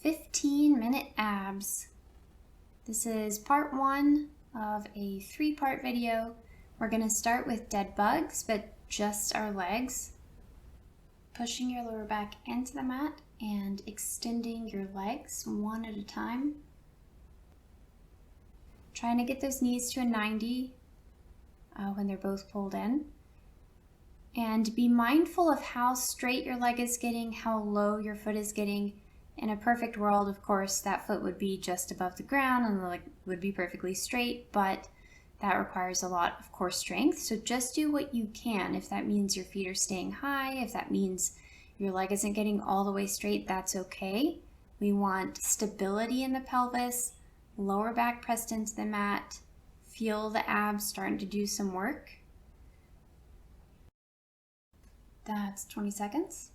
15-minute abs. This is part 1 of a 3-part video. We're going to start with dead bugs, but just our legs. Pushing your lower back into the mat and extending your legs one at a time. Trying to get those knees to a 90 when they're both pulled in. And be mindful of how straight your leg is getting, how low your foot is getting. In a perfect world, of course, that foot would be just above the ground and the leg would be perfectly straight, but that requires a lot of core strength. So just do what you can. If that means your feet are staying high, if that means your leg isn't getting all the way straight, that's okay. We want stability in the pelvis, lower back pressed into the mat, feel the abs starting to do some work. That's 20 seconds.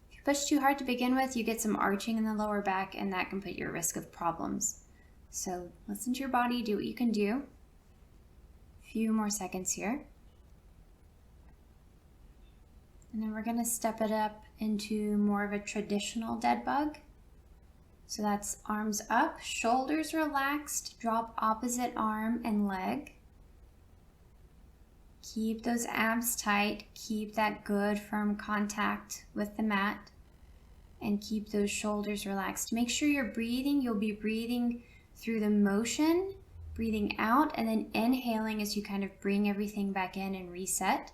If you push too hard to begin with, you get some arching in the lower back, and that can put you at risk of problems. So listen to your body, do what you can do. A few more seconds here. And then we're going to step it up into more of a traditional dead bug. So that's arms up, shoulders relaxed, drop opposite arm and leg. Keep those abs tight, keep that good firm contact with the mat, and keep those shoulders relaxed. Make sure you're breathing. You'll be breathing through the motion, breathing out, and then inhaling as you kind of bring everything back in and reset.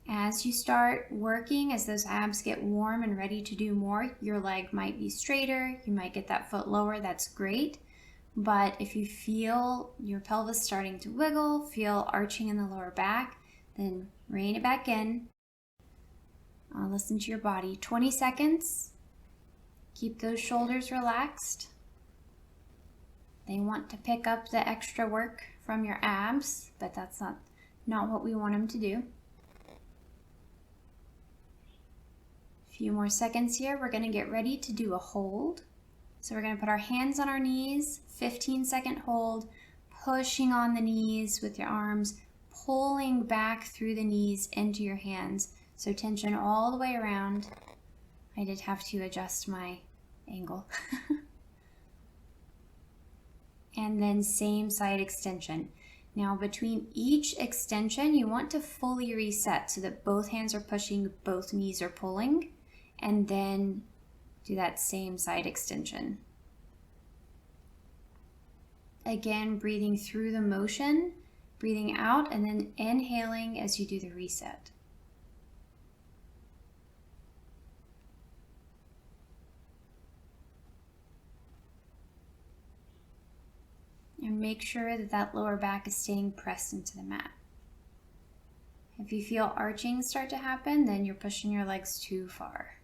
As you start working, as those abs get warm and ready to do more, your leg might be straighter, you might get that foot lower, that's great. But if you feel your pelvis starting to wiggle, feel arching in the lower back, then rein it back in. Listen to your body. 20 seconds. Keep those shoulders relaxed. They want to pick up the extra work from your abs, but that's not what we want them to do. A few more seconds here. We're going to get ready to do a hold. So we're going to put our hands on our knees, 15-second hold, pushing on the knees with your arms, pulling back through the knees into your hands. So tension all the way around. I did have to adjust my angle. And then same side extension. Now between each extension, you want to fully reset so that both hands are pushing, both knees are pulling, and then do that same side extension. Again, breathing through the motion, breathing out, and then inhaling as you do the reset. And make sure that that lower back is staying pressed into the mat. If you feel arching start to happen, then you're pushing your legs too far.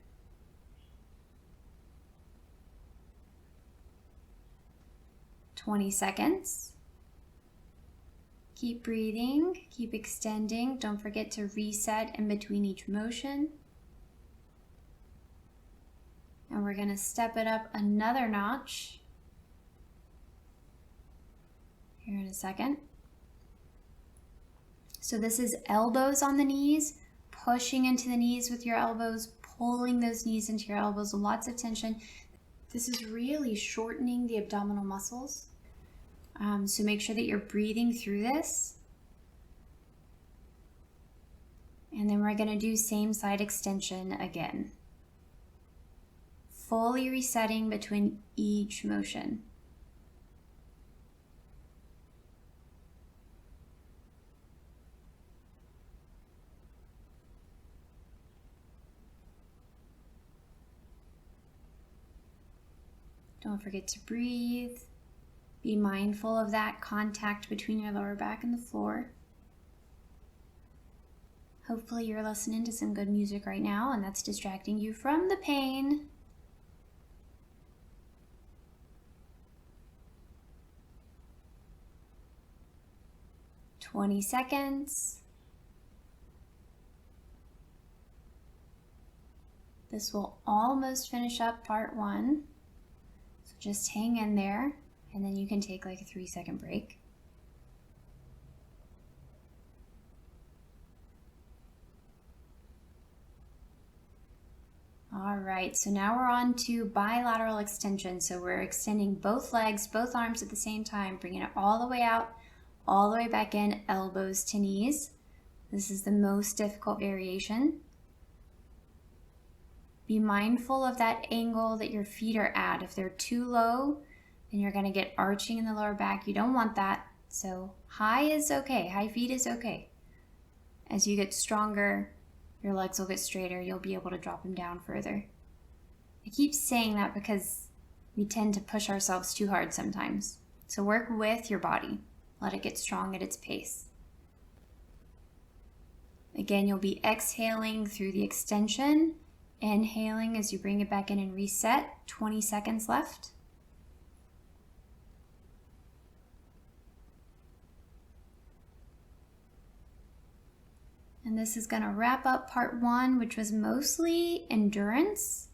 20 seconds. Keep breathing, keep extending. Don't forget to reset in between each motion. And we're going to step it up another notch here in a second. So this is elbows on the knees, pushing into the knees with your elbows, pulling those knees into your elbows, lots of tension. This is really shortening the abdominal muscles. So make sure that you're breathing through this. And then we're going to do same side extension again. Fully resetting between each motion. Don't forget to breathe. Be mindful of that contact between your lower back and the floor. Hopefully you're listening to some good music right now and that's distracting you from the pain. "20 seconds. This will almost finish up part 1. So just hang in there, and then you can take like a 3-second break. All right, so now we're on to bilateral extension. So we're extending both legs, both arms at the same time, bringing it all the way out, all the way back in, elbows to knees. This is the most difficult variation. Be mindful of that angle that your feet are at. If they're too low, then you're gonna get arching in the lower back. You don't want that. So high is okay, high feet is okay. As you get stronger, your legs will get straighter. You'll be able to drop them down further. I keep saying that because we tend to push ourselves too hard sometimes. So work with your body. Let it get strong at its pace. Again, you'll be exhaling through the extension, inhaling as you bring it back in and reset. 20 seconds left. And this is going to wrap up part one, which was mostly endurance,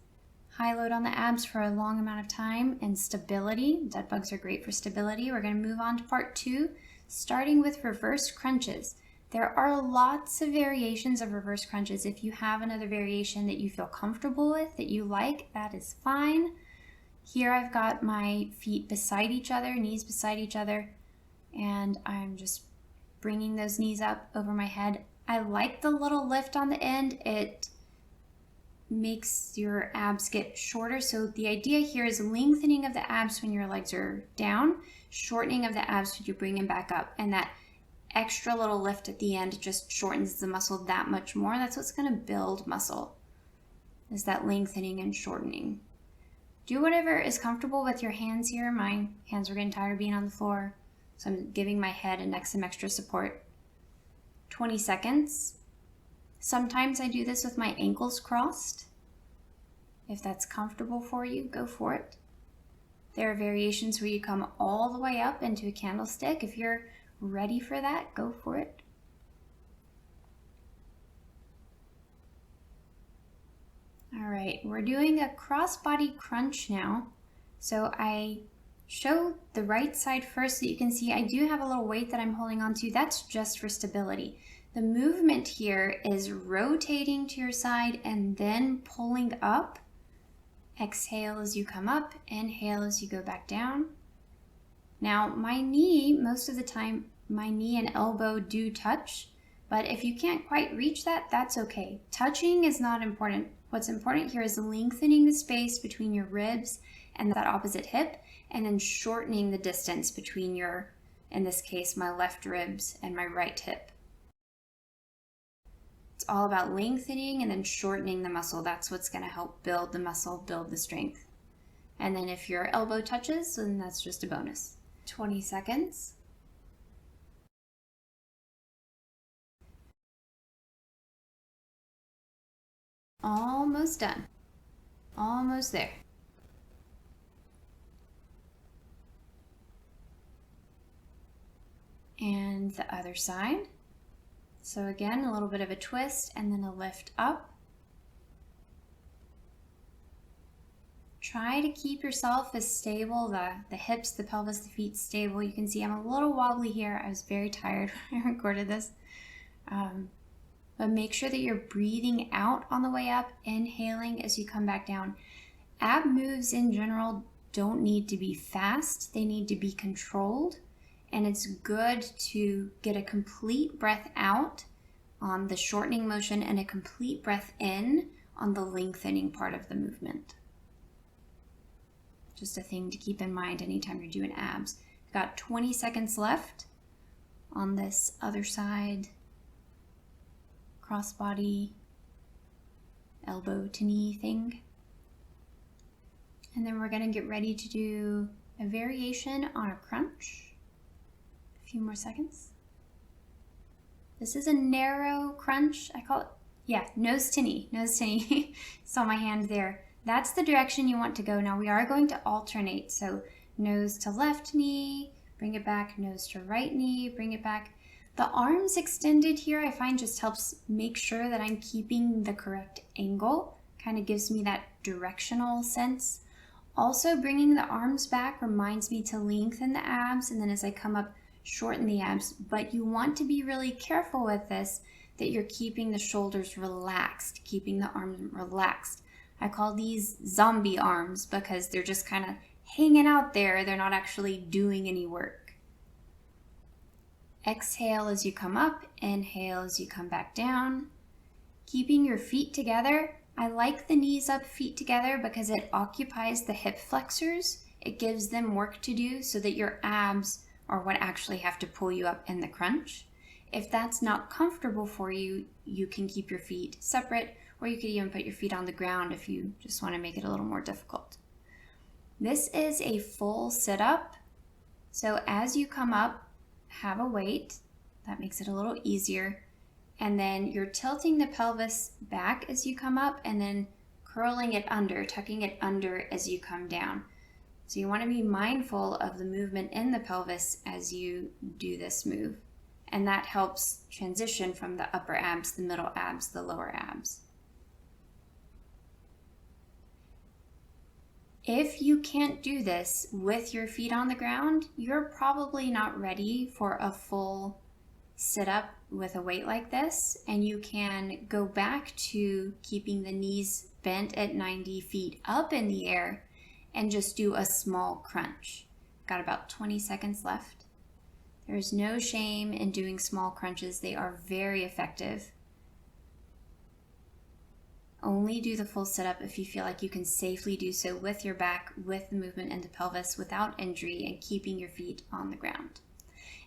high load on the abs for a long amount of time, and stability. Dead bugs are great for stability. We're going to move on to part two, starting with reverse crunches. There are lots of variations of reverse crunches. If you have another variation that you feel comfortable with, that you like, that is fine. Here I've got my feet beside each other, knees beside each other, and I'm just bringing those knees up over my head. I like the little lift on the end. It makes your abs get shorter. So the idea here is lengthening of the abs when your legs are down, shortening of the abs when you bring them back up. And that extra little lift at the end just shortens the muscle that much more. That's what's going to build muscle, is that lengthening and shortening. Do whatever is comfortable with your hands here. My hands are getting tired of being on the floor, so I'm giving my head and neck some extra support. 20 seconds. Sometimes I do this with my ankles crossed. If that's comfortable for you, go for it. There are variations where you come all the way up into a candlestick. If you're ready for that, go for it. All right, we're doing a cross-body crunch now. So I show the right side first so you can see I do have a little weight that I'm holding on to. That's just for stability. The movement here is rotating to your side and then pulling up. Exhale as you come up, inhale as you go back down. Now my knee, most of the time, my knee and elbow do touch, but if you can't quite reach that, that's okay. Touching is not important. What's important here is lengthening the space between your ribs and that opposite hip, and then shortening the distance between your, in this case, my left ribs and my right hip. It's all about lengthening and then shortening the muscle. That's what's going to help build the muscle, build the strength. And then if your elbow touches, then that's just a bonus. 20 seconds. Almost done. Almost there. And the other side. So again, a little bit of a twist and then a lift up. Try to keep yourself as stable, the hips, the pelvis, the feet stable. You can see I'm a little wobbly here. I was very tired when I recorded this. But make sure that you're breathing out on the way up, inhaling as you come back down. Ab moves in general don't need to be fast. They need to be controlled. And it's good to get a complete breath out on the shortening motion and a complete breath in on the lengthening part of the movement. Just a thing to keep in mind anytime you're doing abs. We've got 20 seconds left on this other side. Crossbody, elbow to knee thing. And then we're going to get ready to do a variation on a crunch. Few more seconds. This is a narrow crunch. I call it, yeah, nose to knee. Nose to knee. Saw my hand there. That's the direction you want to go. Now we are going to alternate. So nose to left knee, bring it back, nose to right knee, bring it back. The arms extended here I find just helps make sure that I'm keeping the correct angle. Kind of gives me that directional sense. Also bringing the arms back reminds me to lengthen the abs, and then as I come up, shorten the abs, but you want to be really careful with this, that you're keeping the shoulders relaxed, keeping the arms relaxed. I call these zombie arms because they're just kind of hanging out there. They're not actually doing any work. Exhale as you come up, inhale as you come back down. Keeping your feet together. I like the knees up, feet together because it occupies the hip flexors. It gives them work to do so that your abs are what actually have to pull you up in the crunch. If that's not comfortable for you, you can keep your feet separate, or you could even put your feet on the ground if you just want to make it a little more difficult. This is a full sit-up. So as you come up, have a weight. That makes it a little easier. And then you're tilting the pelvis back as you come up and then curling it under, tucking it under as you come down. So you want to be mindful of the movement in the pelvis as you do this move. And that helps transition from the upper abs, the middle abs, the lower abs. If you can't do this with your feet on the ground, you're probably not ready for a full sit up with a weight like this, and you can go back to keeping the knees bent at 90 feet up in the air and just do a small crunch. Got about 20 seconds left. There's no shame in doing small crunches. They are very effective. Only do the full sit-up if you feel like you can safely do so with your back, with the movement in the pelvis, without injury, and keeping your feet on the ground.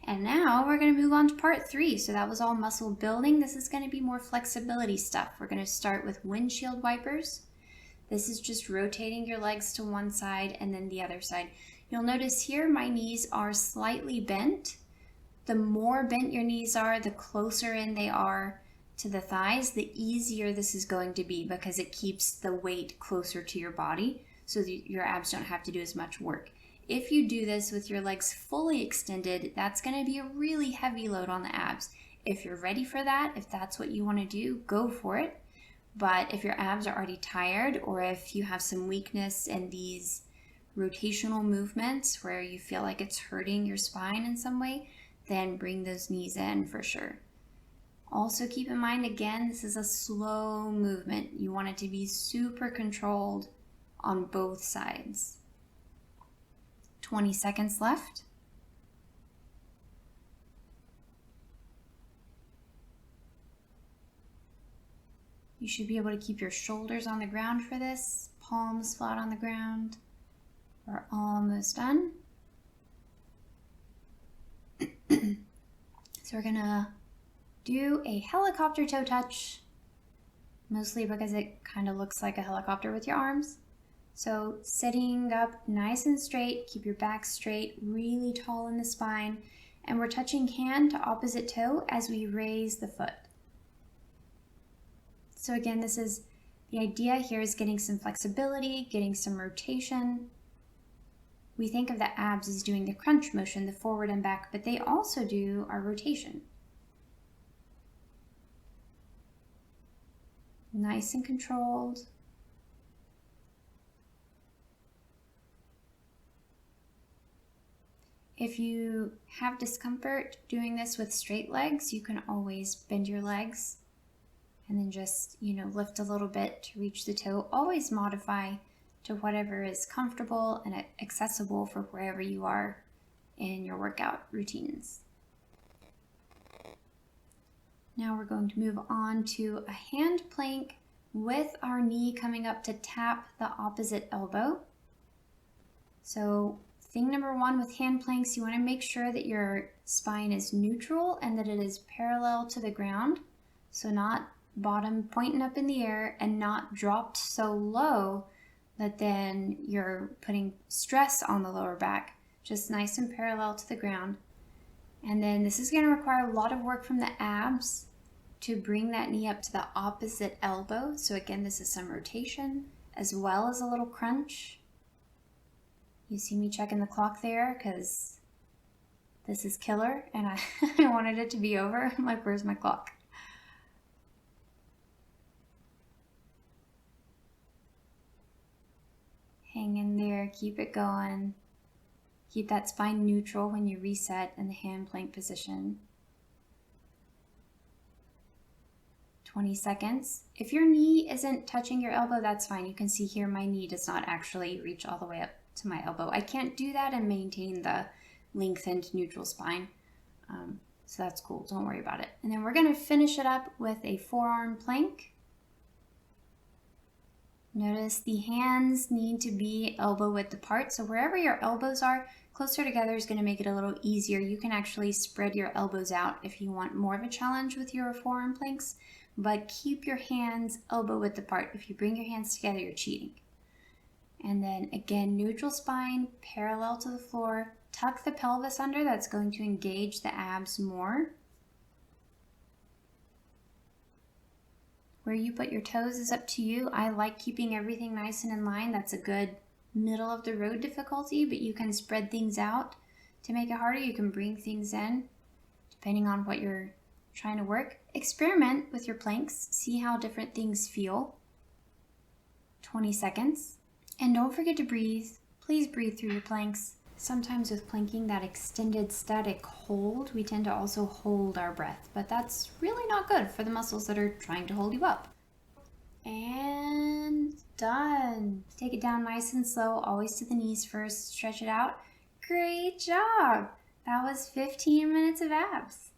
And now we're going to move on to part 3. So that was all muscle building. This is going to be more flexibility stuff. We're going to start with windshield wipers. This is just rotating your legs to one side and then the other side. You'll notice here my knees are slightly bent. The more bent your knees are, the closer in they are to the thighs, the easier this is going to be because it keeps the weight closer to your body so that your abs don't have to do as much work. If you do this with your legs fully extended, that's going to be a really heavy load on the abs. If you're ready for that, if that's what you want to do, go for it. But if your abs are already tired, or if you have some weakness in these rotational movements where you feel like it's hurting your spine in some way, then bring those knees in for sure. Also keep in mind, again, this is a slow movement. You want it to be super controlled on both sides. 20 seconds left. You should be able to keep your shoulders on the ground for this, palms flat on the ground. We're almost done. So we're gonna do a helicopter toe touch, mostly because it kind of looks like a helicopter with your arms. So sitting up nice and straight, keep your back straight, really tall in the spine, and we're touching hand to opposite toe as we raise the foot. So again, this is the idea here, is getting some flexibility, getting some rotation. We think of the abs as doing the crunch motion, the forward and back, but they also do our rotation. Nice and controlled. If you have discomfort doing this with straight legs, you can always bend your legs and then just, lift a little bit to reach the toe. Always modify to whatever is comfortable and accessible for wherever you are in your workout routines. Now we're going to move on to a hand plank with our knee coming up to tap the opposite elbow. So thing number 1 with hand planks, you want to make sure that your spine is neutral and that it is parallel to the ground. So not bottom pointing up in the air and not dropped so low that then you're putting stress on the lower back. Just nice and parallel to the ground. And then this is going to require a lot of work from the abs to bring that knee up to the opposite elbow. So again, this is some rotation as well as a little crunch. You see me checking the clock there because this is killer and I wanted it to be over. I'm like, where's my clock? Hang in there, keep it going. Keep that spine neutral when you reset in the hand plank position. 20 seconds. If your knee isn't touching your elbow, that's fine. You can see here my knee does not actually reach all the way up to my elbow. I can't do that and maintain the lengthened neutral spine. So that's cool, don't worry about it. And then we're gonna finish it up with a forearm plank. Notice the hands need to be elbow width apart. So wherever your elbows are, closer together is gonna make it a little easier. You can actually spread your elbows out if you want more of a challenge with your forearm planks, but keep your hands elbow width apart. If you bring your hands together, you're cheating. And then again, neutral spine, parallel to the floor. Tuck the pelvis under, that's going to engage the abs more. Where you put your toes is up to you. I like keeping everything nice and in line. That's a good middle of the road difficulty, but you can spread things out to make it harder. You can bring things in depending on what you're trying to work. Experiment with your planks. See how different things feel. 20 seconds. And don't forget to breathe. Please breathe through your planks. Sometimes with planking, that extended static hold, we tend to also hold our breath, but that's really not good for the muscles that are trying to hold you up. And done. Take it down nice and slow, always to the knees first, stretch it out. Great job. That was 15 minutes of abs.